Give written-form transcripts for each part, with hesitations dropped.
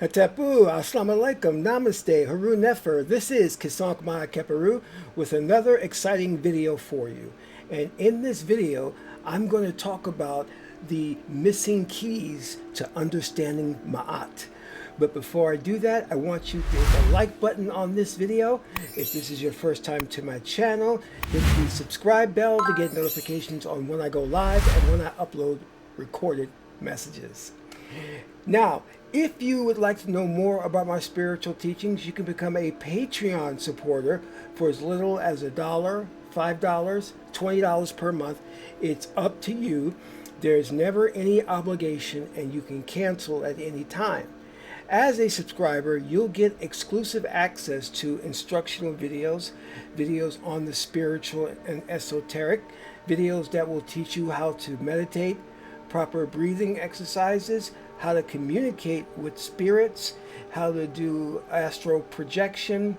Hatapu, Assalamu alaikum, Namaste, Haru Nefer. This is Qesankh Maat with another exciting video for you. And in this video, I'm going to talk about the missing keys to understanding Ma'at. But before I do that, I want you to hit the like button on this video. If this is your first time to my channel, hit the subscribe bell to get notifications on when I go live and when I upload recorded messages. Now, if you would like to know more about my spiritual teachings, you can become a Patreon supporter for as little as $1, $5, $20 per month. It's up to you. There's never any obligation and you can cancel at any time. As a subscriber, you'll get exclusive access to instructional videos, videos on the spiritual and esoteric, videos that will teach you how to meditate, proper breathing exercises, how to communicate with spirits, how to do astral projection,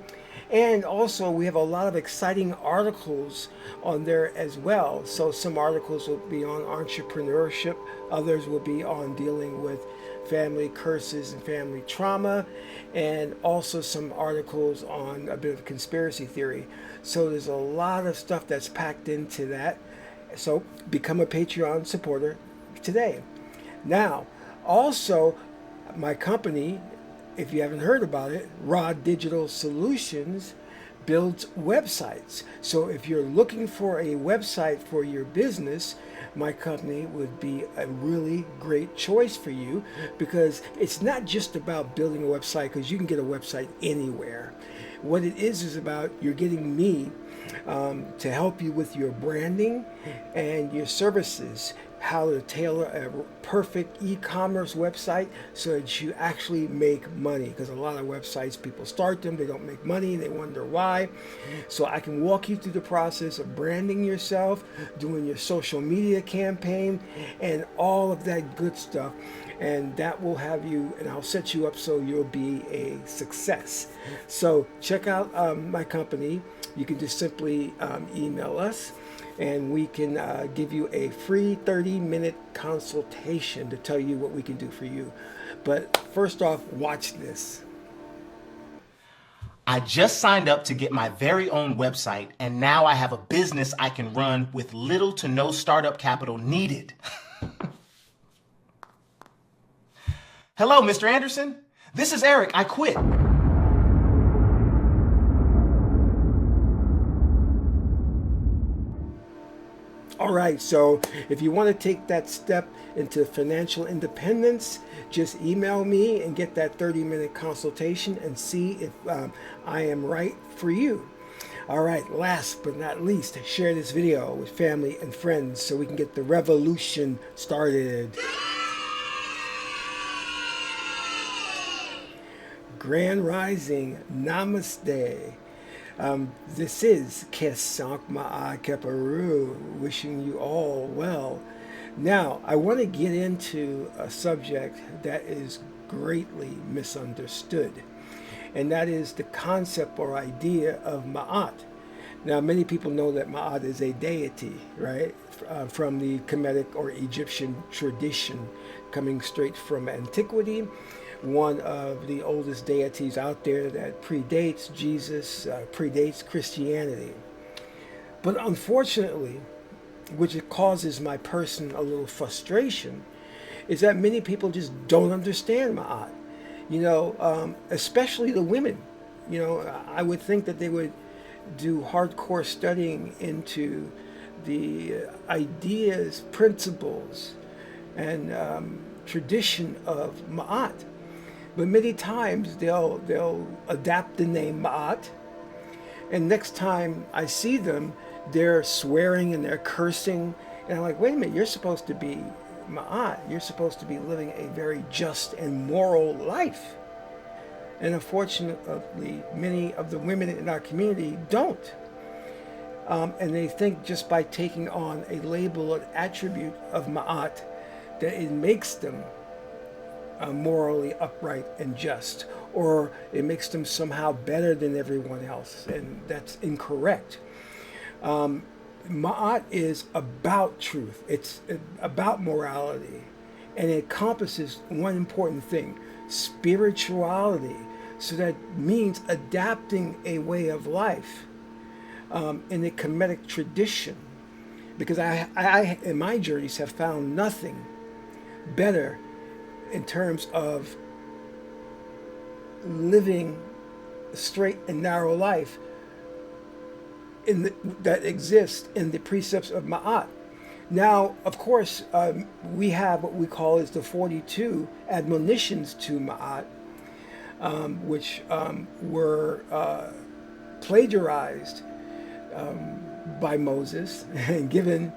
and also we have a lot of exciting articles on there as well. So some articles will be on entrepreneurship, others will be on dealing with family curses and family trauma, and also some articles on a bit of conspiracy theory. So there's a lot of stuff that's packed into that. So become a Patreon supporter today. Now, also, my company, if you haven't heard about it, Raw Digital Solutions, builds websites. So if you're looking for a website for your business, my company would be a really great choice for you, because it's not just about building a website, because you can get a website anywhere. What it is about you're getting me to help you with your branding and your services, how to tailor a perfect e-commerce website so that you actually make money, because a lot of websites, people start them, they don't make money, they wonder why. So I can walk you through the process of branding yourself, doing your social media campaign, and all of that good stuff. And that will have you, and I'll set you up so you'll be a success. So check out my company. You can just simply email us, and we can give you a free 30-minute consultation to tell you what we can do for you. But first off, watch this. I just signed up to get my very own website, and now I have a business I can run with little to no startup capital needed. Hello, Mr. Anderson. This is Eric. I quit. All right, so if you want to take that step into financial independence, just email me and get that 30-minute consultation and see if I am right for you. All right, last but not least, share this video with family and friends so we can get the revolution started. Grand Rising, Namaste. This is Qesankh Maat, wishing you all well. Now, I want to get into a subject that is greatly misunderstood, and that is the concept or idea of Ma'at. Now, many people know that Ma'at is a deity, right, from the Kemetic or Egyptian tradition, coming straight from antiquity. One of the oldest deities out there that predates Jesus, predates Christianity. But unfortunately, which causes my person a little frustration, is that many people just don't understand Ma'at. You know, especially the women. You know, I would think that they would do hardcore studying into the ideas, principles, and tradition of Ma'at. But many times they'll adapt the name Maat, and next time I see them, they're swearing and they're cursing, and I'm like, wait a minute, you're supposed to be Maat. You're supposed to be living a very just and moral life. And unfortunately, many of the women in our community don't. And they think just by taking on a label, an attribute of Ma'at, that it makes them morally upright and just, or it makes them somehow better than everyone else, and that's incorrect. Ma'at is about truth. It's about morality. and it encompasses one important thing: spirituality. So that means adapting a way of life in the Kemetic tradition. Because I, in my journeys, have found nothing better in terms of living a straight and narrow life that exists in the precepts of Ma'at. Now, of course, we have what we call as the 42 admonitions to Ma'at, which were plagiarized by Moses and given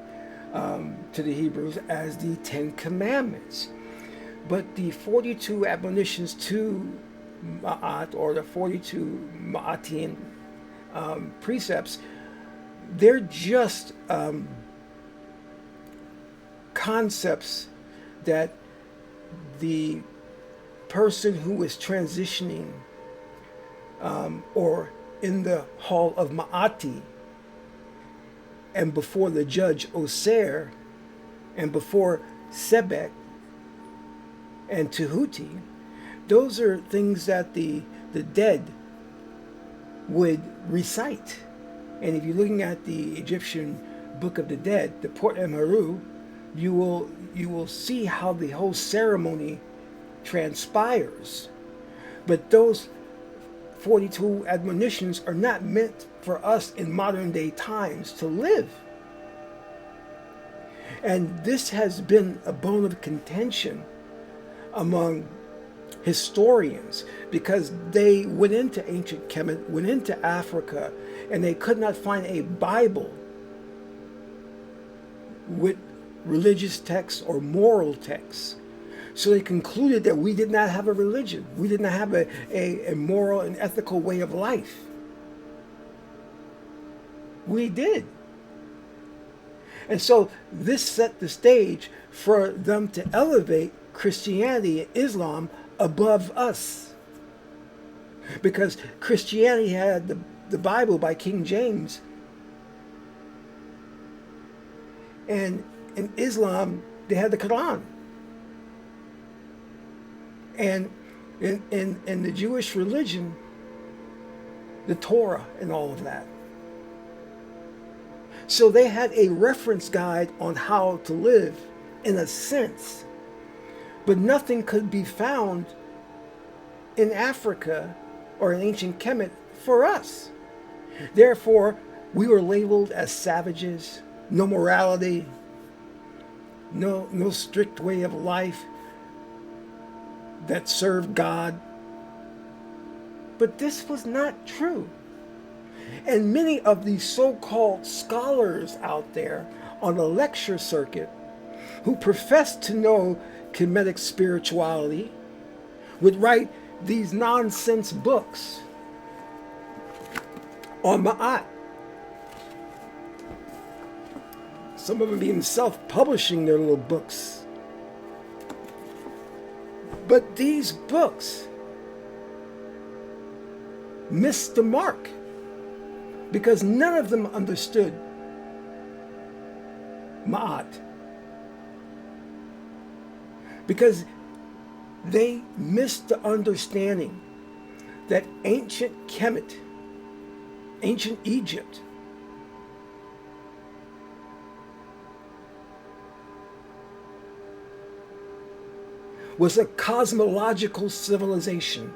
to the Hebrews as the Ten Commandments. But the 42 admonitions to Ma'at, or the 42 Ma'atian precepts, they're just concepts that the person who is transitioning or in the hall of Ma'ati and before the judge Oser and before Sebek and Tehuti, those are things that the dead would recite. And if you're looking at the Egyptian Book of the Dead, the Port Emaru, you will see how the whole ceremony transpires. But those 42 admonitions are not meant for us in modern day times to live. And this has been a bone of contention among historians, because they went into ancient Kemet, went into Africa, and they could not find a Bible with religious texts or moral texts. So they concluded that we did not have a religion. We did not have a moral and ethical way of life. We did. And so this set the stage for them to elevate Christianity and Islam above us. Because Christianity had the Bible by King James. And in Islam, they had the Quran. And in the Jewish religion, the Torah and all of that. So they had a reference guide on how to live in a sense. But nothing could be found in Africa or in ancient Kemet for us. Therefore, we were labeled as savages, no morality, no strict way of life that served God. But this was not true. And many of these so-called scholars out there on the lecture circuit who profess to know Kemetic spirituality would write these nonsense books on Ma'at. Some of them even self-publishing their little books. But these books missed the mark because none of them understood Ma'at. Because they missed the understanding that ancient Kemet, ancient Egypt, was a cosmological civilization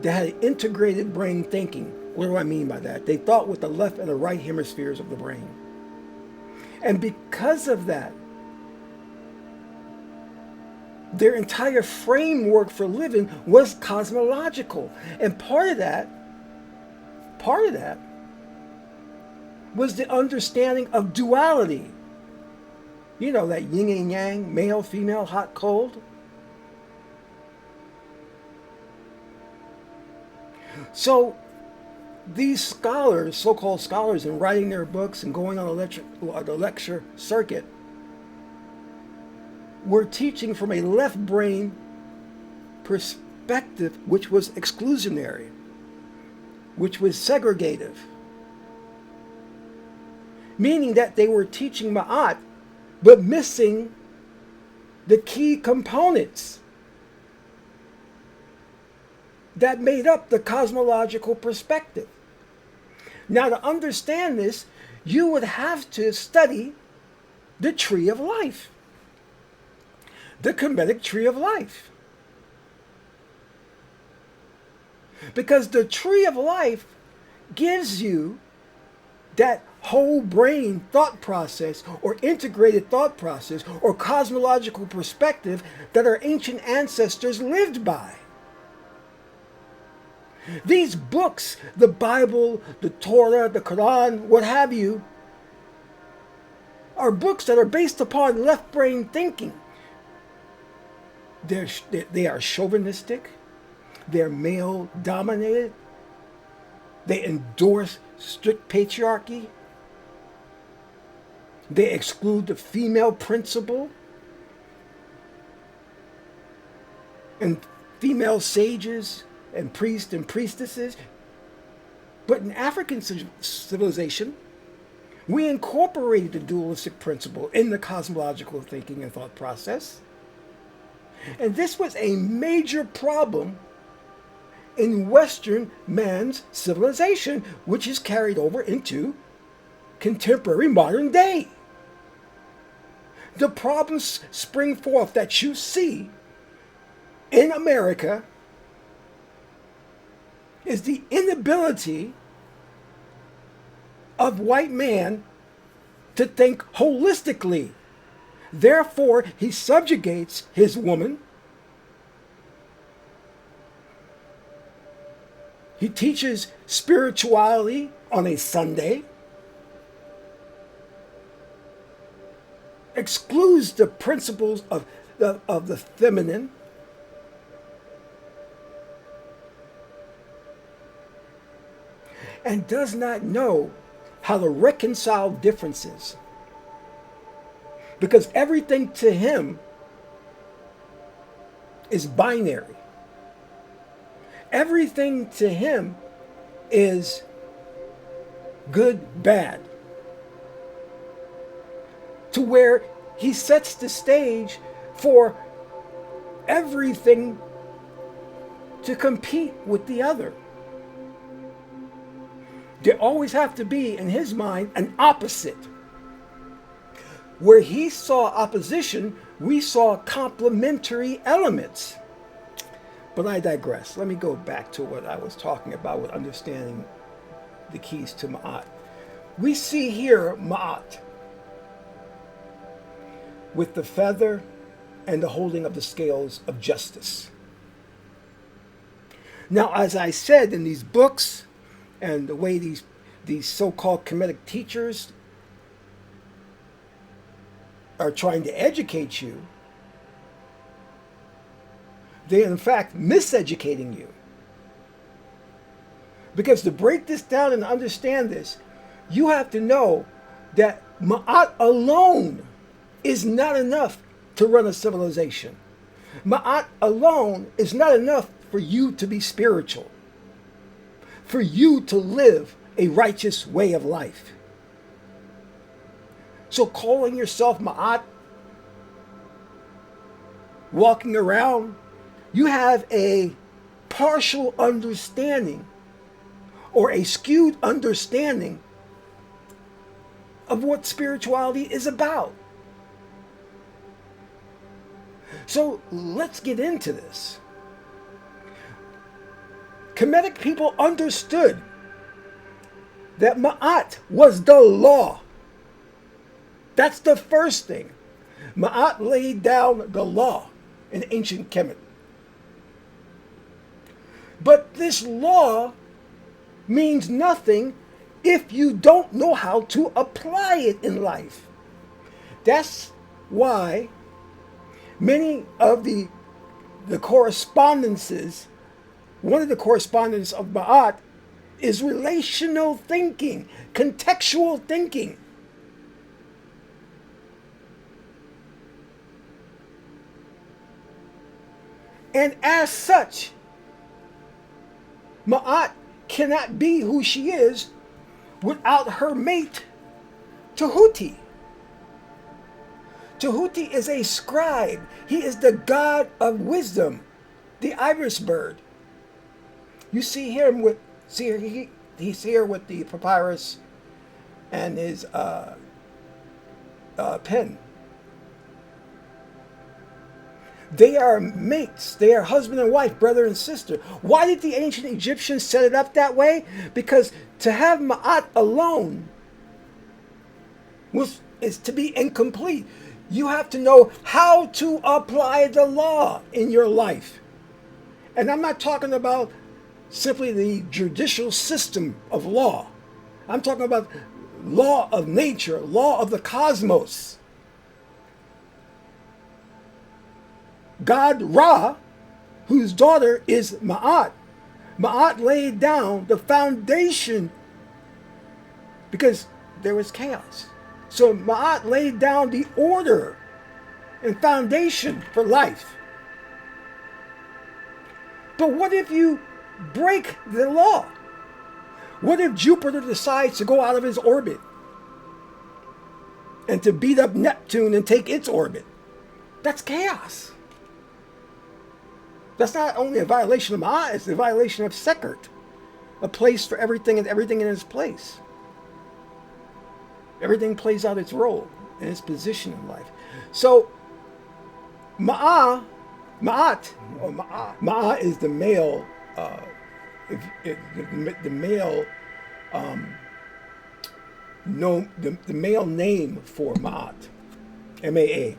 that had integrated brain thinking. What do I mean by that? They thought with the left and the right hemispheres of the brain. And because of that, their entire framework for living was cosmological. And part of that was the understanding of duality. You know, that yin and yang, male, female, hot, cold. So these scholars, so-called scholars, in writing their books and going on the lecture circuit, were teaching from a left brain perspective, which was exclusionary, which was segregative. Meaning that they were teaching Ma'at, but missing the key components that made up the cosmological perspective. Now, to understand this, you would have to study the tree of life, the Kemetic tree of life. Because the tree of life gives you that whole brain thought process or integrated thought process or cosmological perspective that our ancient ancestors lived by. These books, the Bible, the Torah, the Quran, what have you, are books that are based upon left brain thinking. They are chauvinistic. They're male dominated. They endorse strict patriarchy. They exclude the female principle and female sages and priests and priestesses. But in African civilization, we incorporated the dualistic principle in the cosmological thinking and thought process. And this was a major problem in Western man's civilization, which is carried over into contemporary modern day. The problems spring forth that you see in America is the inability of white man to think holistically. Therefore, he subjugates his woman. He teaches spirituality on a Sunday, excludes the principles of the feminine, and does not know how to reconcile differences. Because everything to him is binary. Everything to him is good, bad. To where he sets the stage for everything to compete with the other. There always have to be, in his mind, an opposite. Where he saw opposition, we saw complementary elements. But I digress. Let me go back to what I was talking about with understanding the keys to Maat. We see here Maat with the feather and the holding of the scales of justice. Now, as I said, in these books and the way these so-called Kemetic teachers are trying to educate you, they're in fact miseducating you. Because to break this down and understand this, you have to know that Ma'at alone is not enough to run a civilization. Ma'at alone is not enough for you to be spiritual, for you to live a righteous way of life. So calling yourself Ma'at, walking around, you have a partial understanding or a skewed understanding of what spirituality is about. So let's get into this. Kemetic people understood that Ma'at was the law. That's the first thing. Ma'at laid down the law in ancient Kemet. But this law means nothing if you don't know how to apply it in life. That's why many of the correspondences, one of the correspondence of Ma'at is relational thinking, contextual thinking. And as such, Ma'at cannot be who she is without her mate, Tahuti. Tahuti is a scribe. He is the god of wisdom, the iris bird. You see him with, he's here with the papyrus and his pen. They are mates. They are husband and wife, brother and sister. Why did the ancient Egyptians set it up that way? Because to have Maat alone is to be incomplete. You have to know how to apply the law in your life. And I'm not talking about simply the judicial system of law. I'm talking about law of nature, law of the cosmos. God Ra, whose daughter is Maat. Maat laid down the foundation because there was chaos. So Maat laid down the order and foundation for life. But what if you break the law? What if Jupiter decides to go out of his orbit and to beat up Neptune and take its orbit? That's chaos. That's not only a violation of Maat, it's a violation of Sekert, a place for everything and everything in its place. Everything plays out its role and its position in life. So Maat is the male, the male name for Maat, M-A-A.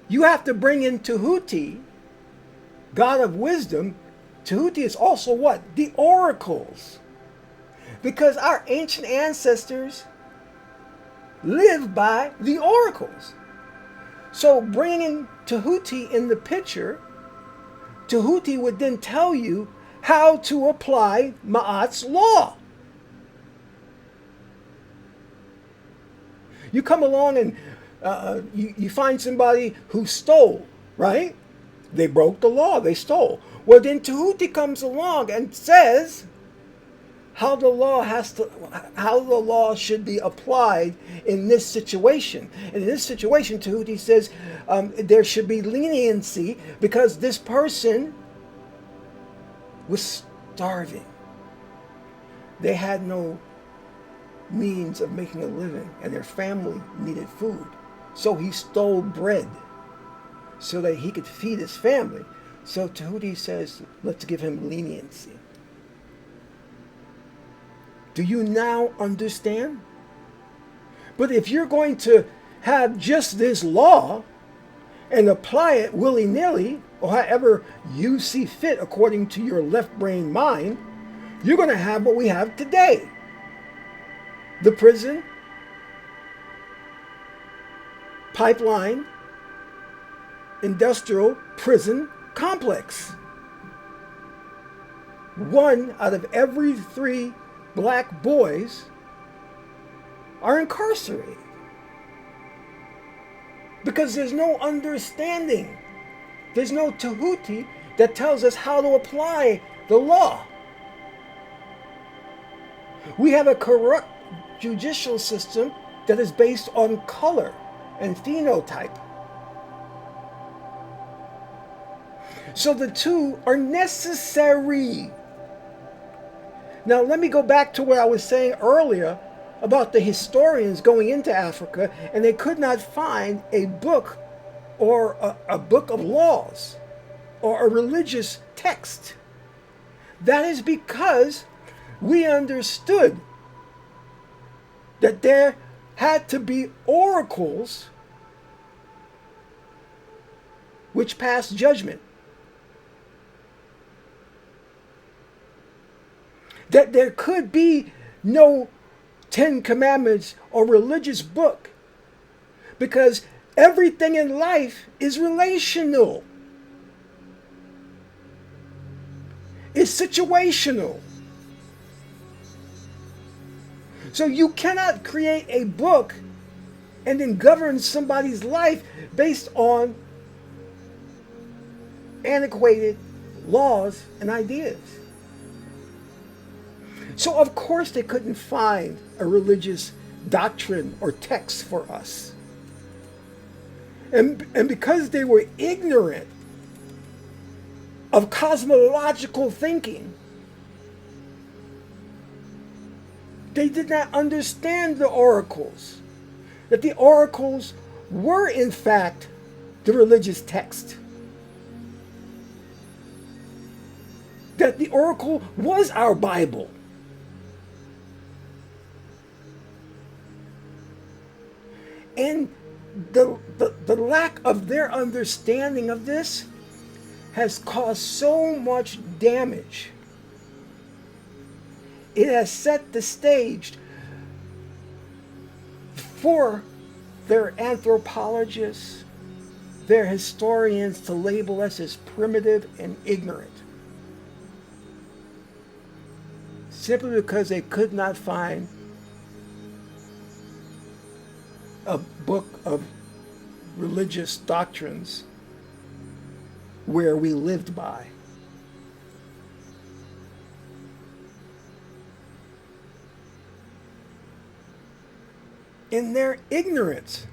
You have to bring in Tahuti, God of wisdom. Tahuti is also what? The oracles. Because our ancient ancestors lived by the oracles. So bringing Tahuti in the picture, Tahuti would then tell you how to apply Maat's law. You come along and you find somebody who stole, right? They broke the law, they stole. Well, then Tahuti comes along and says how the law should be applied in this situation. And in this situation, Tahuti says there should be leniency because this person was starving. They had no means of making a living, and their family needed food. So he stole bread so that he could feed his family. So Tahuti says, let's give him leniency. Do you now understand? But if you're going to have just this law and apply it willy-nilly, or however you see fit according to your left brain mind, you're going to have what we have today. The prison, pipeline, industrial prison complex. 1 out of every 3 black boys are incarcerated because there's no understanding. There's no Tahuti that tells us how to apply the law. We have a corrupt judicial system that is based on color and phenotype. So the two are necessary. Now let me go back to what I was saying earlier about the historians going into Africa, and they could not find a book or a book of laws or a religious text. That is because we understood that there had to be oracles which passed judgment. That there could be no 10 Commandments or religious book because everything in life is relational. It's situational. So you cannot create a book and then govern somebody's life based on antiquated laws and ideas. So of course they couldn't find a religious doctrine or text for us. And because they were ignorant of cosmological thinking, they did not understand the oracles. That the oracles were in fact the religious text. That the oracle was our Bible. And the lack of their understanding of this has caused so much damage. It has set the stage for their anthropologists, their historians to label us as primitive and ignorant. Simply because they could not find a book of religious doctrines where we lived by. In their ignorance,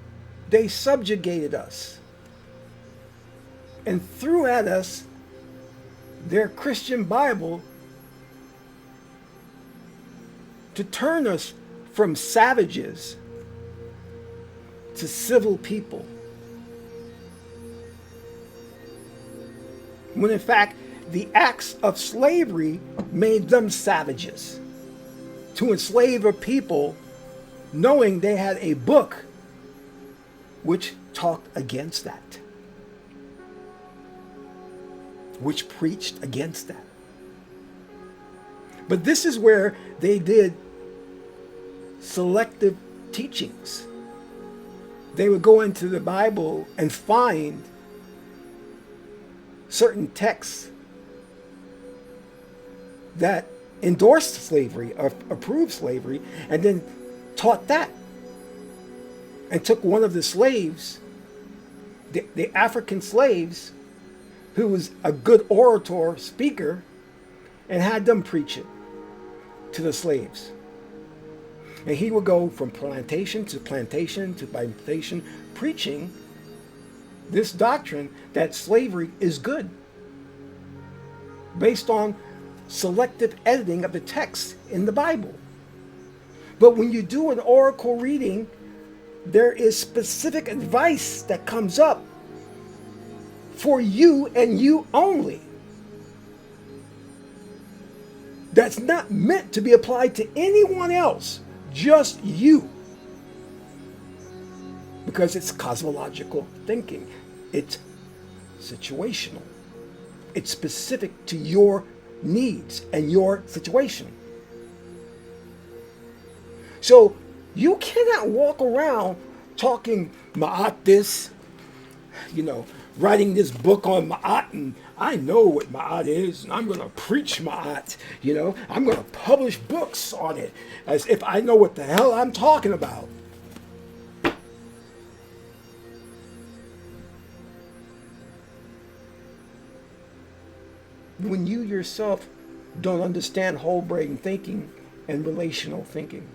they subjugated us and threw at us their Christian Bible to turn us from savages to civil people. When in fact, the acts of slavery made them savages. To enslave a people knowing they had a book which talked against that, which preached against that. But this is where they did selective teachings. They would go into the Bible and find certain texts that endorsed slavery or approved slavery, and then taught that, and took one of the slaves, the African slaves, who was a good orator, speaker, and had them preach it to the slaves. And he would go from plantation to plantation to plantation, preaching this doctrine that slavery is good, based on selective editing of the text in the Bible. But when you do an oracle reading, there is specific advice that comes up for you and you only. That's not meant to be applied to anyone else, just you. Because it's cosmological thinking. It's situational. It's specific to your needs and your situation. So you cannot walk around talking Maat this, writing this book on Maat, and I know what Maat is, and I'm going to preach Maat, I'm going to publish books on it as if I know what the hell I'm talking about. When you yourself don't understand whole brain thinking and relational thinking.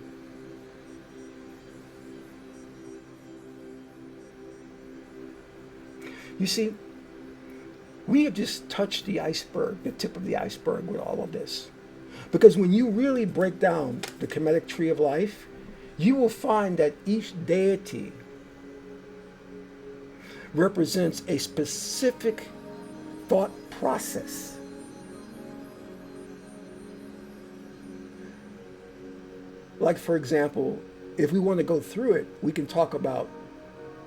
You see, we have just touched the iceberg, the tip of the iceberg with all of this. Because when you really break down the Kemetic tree of life, you will find that each deity represents a specific thought process. Like, for example, if we want to go through it, we can talk about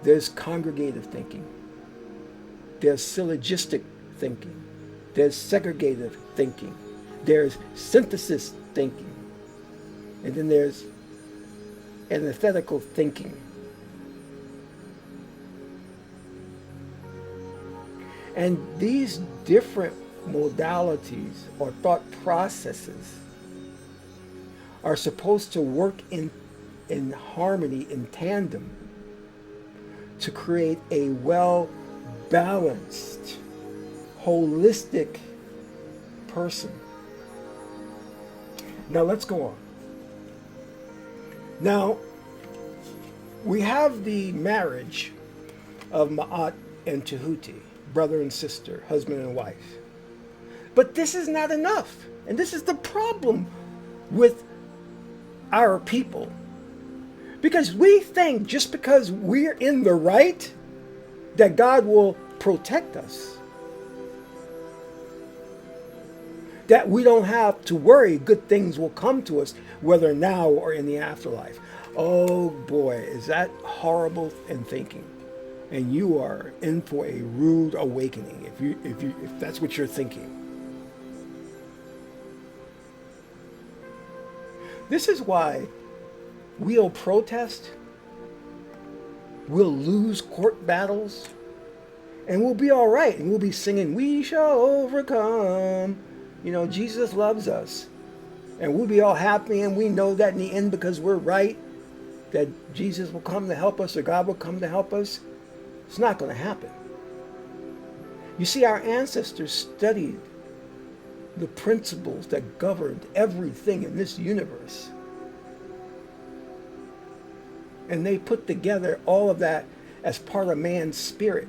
there's congregative thinking. There's syllogistic thinking. There's segregative thinking. There's synthesis thinking. And then there's antithetical thinking. And these different modalities or thought processes are supposed to work in harmony, in tandem, to create a well-balanced, holistic person. Now let's go on. Now, we have the marriage of Maat and Tahuti, brother and sister, husband and wife. But this is not enough. And this is the problem with our people. Because we think just because we're in the right, that God will protect us. That we don't have to worry, good things will come to us, whether now or in the afterlife. Oh boy, is that horrible in thinking. And you are in for a rude awakening if that's what you're thinking. This is why we'll protest, we'll lose court battles, and we'll be all right, and we'll be singing, "We shall overcome." You know, Jesus loves us. And we'll be all happy, and we know that in the end, because we're right, that Jesus will come to help us, or God will come to help us. It's not going to happen. You see, our ancestors studied the principles that governed everything in this universe. And they put together all of that as part of man's spirit.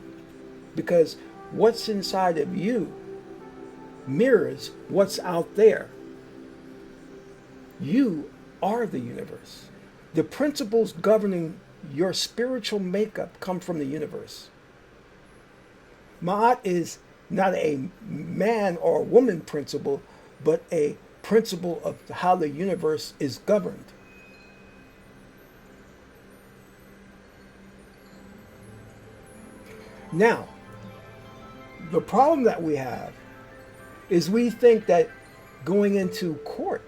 Because what's inside of you mirrors what's out there. You are the universe. The principles governing your spiritual makeup come from the universe. Maat is not a man or woman principle, but a principle of how the universe is governed. Now, the problem that we have is we think that going into court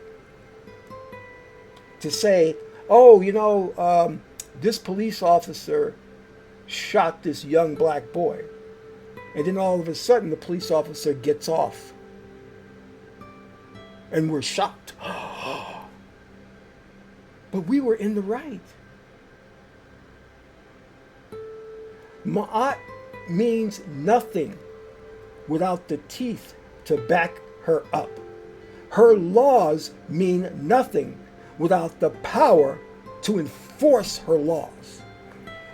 to say, oh, you know, this police officer shot this young black boy. And then all of a sudden the police officer gets off. And we're shocked. But we were in the right. Ma'at means nothing without the teeth to back her up. Her laws mean nothing without the power to enforce her laws.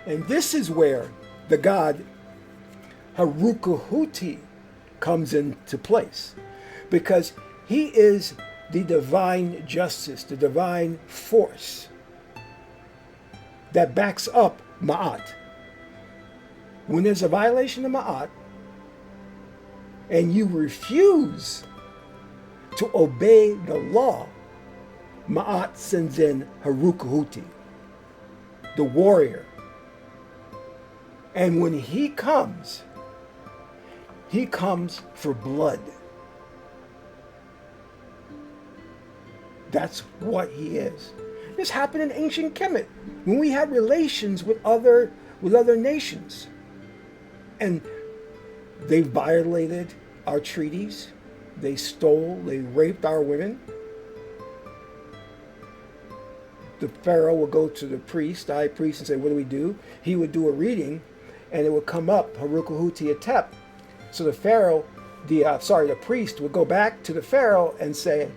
And this is where the god Harukahuti comes into place, because he is the divine justice, the divine force that backs up Ma'at. When there's a violation of Ma'at and you refuse to obey the law, Ma'at sends in Harukahuti, the warrior. And when he comes for blood. That's what he is. This happened in ancient Kemet when we had relations with other nations. And they violated our treaties. They stole, they raped our women. The Pharaoh would go to the priest, the high priest, and say, what do we do? He would do a reading, and it would come up, Harukahuti Atep. So the Pharaoh, the priest would go back to the Pharaoh and say,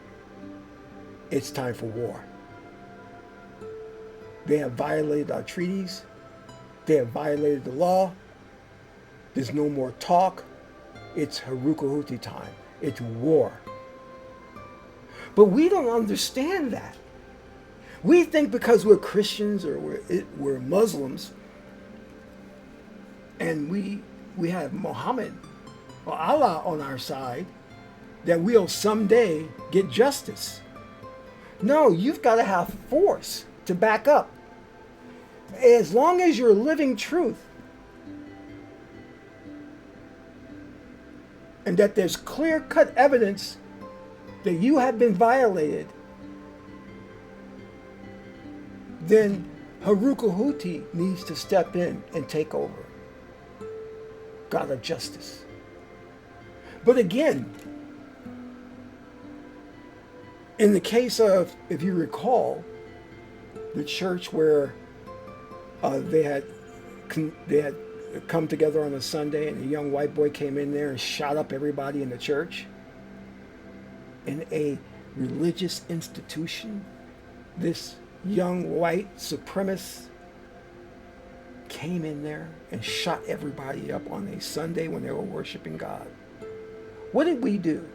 it's time for war. They have violated our treaties. They have violated the law. There's no more talk. It's Harukahuti time. It's war. But we don't understand that. We think because we're Christians or we're Muslims and we have Muhammad or Allah on our side, that we'll someday get justice. No, you've got to have force to back up. As long as you're living truth and that there's clear-cut evidence that you have been violated, then Harukahuti needs to step in and take over. God of justice. But again, in the case of, if you recall, the church where they had come together on a Sunday and a young white boy came in there and shot up everybody in the church, in a religious institution, this young white supremacist came in there and shot everybody up on a Sunday when they were worshiping God. What did we do?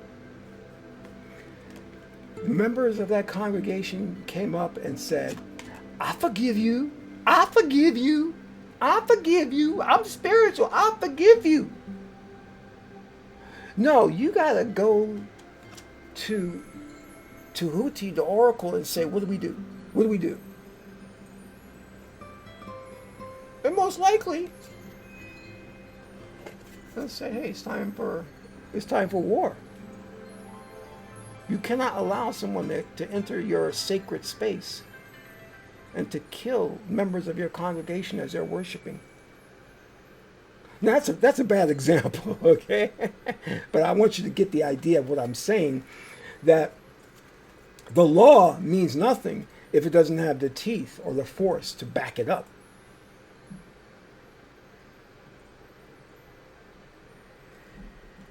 Members of that congregation came up and said, I forgive you. I forgive you. I forgive you. I'm spiritual. I forgive you. No, you got to go to Huti, the oracle, and say, what do we do? What do we do? And most likely, they'll say, hey, it's time for war. You cannot allow someone to enter your sacred space and to kill members of your congregation as they're worshiping. Now, that's a bad example, okay? But I want you to get the idea of what I'm saying, that the law means nothing if it doesn't have the teeth or the force to back it up.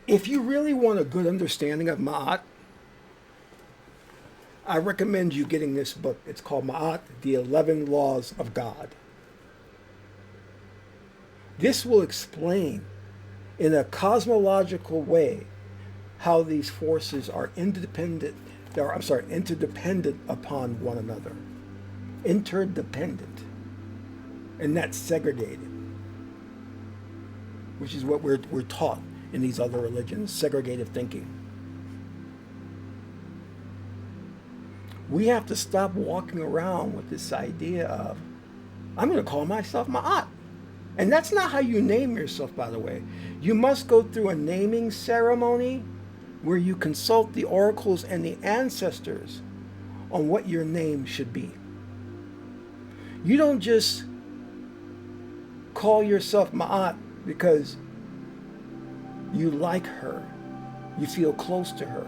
If you really want a good understanding of Maat, I recommend you getting this book. It's called Maat, the 11 Laws of God. This will explain in a cosmological way how these forces are interdependent upon one another. Interdependent. And not segregated, which is what we're taught in these other religions, segregative thinking. We have to stop walking around with this idea of, I'm going to call myself Maat. And that's not how you name yourself, by the way. You must go through a naming ceremony where you consult the oracles and the ancestors on what your name should be. You don't just call yourself Maat because you like her, you feel close to her.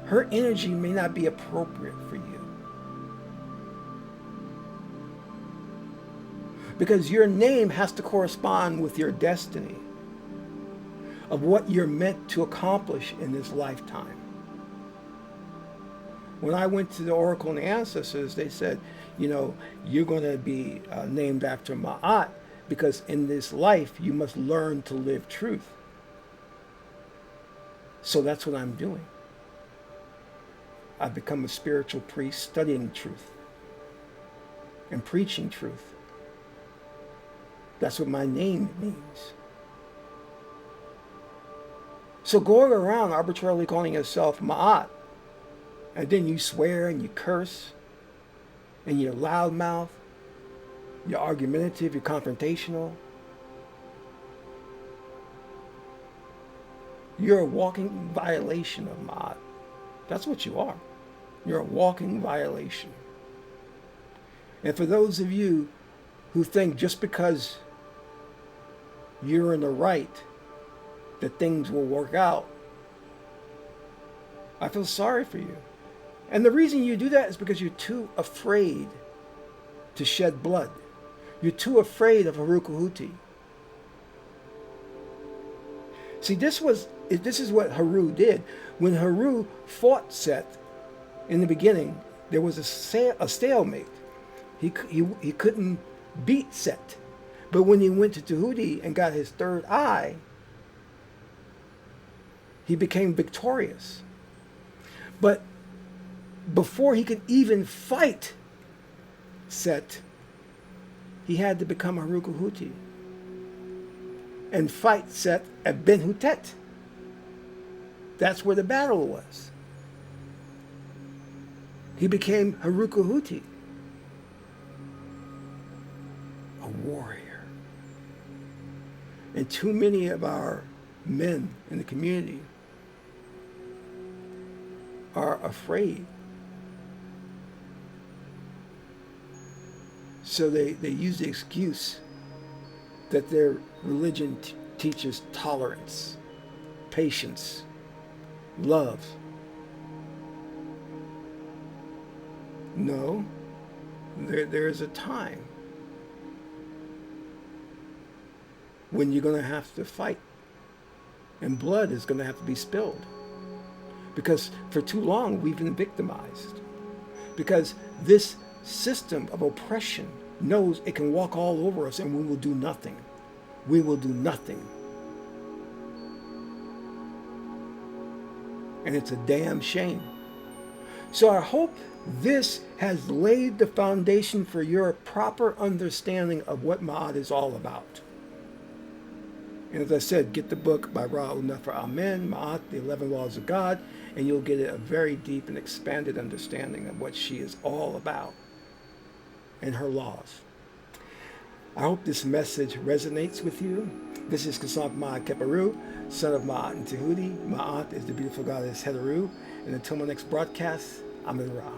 Her energy may not be appropriate for you. Because your name has to correspond with your destiny of what you're meant to accomplish in this lifetime. When I went to the oracle and the ancestors, they said, you're going to be named after Maat because in this life you must learn to live truth. So that's what I'm doing. I've become a spiritual priest studying truth and preaching truth. That's what my name means. So going around arbitrarily calling yourself Maat, and then you swear and you curse, and you're loudmouth, you're argumentative, you're confrontational, you're a walking violation of Maat. That's what you are. You're a walking violation. And for those of you who think just because you're in the right that things will work out, I feel sorry for you. And the reason you do that is because you're too afraid to shed blood. You're too afraid of Harukuhuti. See, this is what Haru did. When Haru fought Set in the beginning, there was a stalemate. He couldn't beat Set. But when he went to Tahuti and got his third eye, he became victorious. But before he could even fight Set, he had to become Harukuhuti and fight Set at Benhutet. That's where the battle was. He became Harukuhuti, a warrior. And too many of our men in the community are afraid. So they use the excuse that their religion teaches tolerance, patience, love. No, there is a time when you're going to have to fight, and blood is going to have to be spilled, because for too long we've been victimized, because this system of oppression knows it can walk all over us and we will do nothing. We will do nothing. And it's a damn shame. So I hope this has laid the foundation for your proper understanding of what Maat is all about. And as I said, get the book by Ra'u Nefer Amen, Maat, The 11 Laws of God, and you'll get a very deep and expanded understanding of what she is all about and her laws. I hope this message resonates with you. This is Qesankh Maat Keperu, son of Maat and Tahuti. Maat is the beautiful goddess Heteru. And until my next broadcast, I'm in Ra.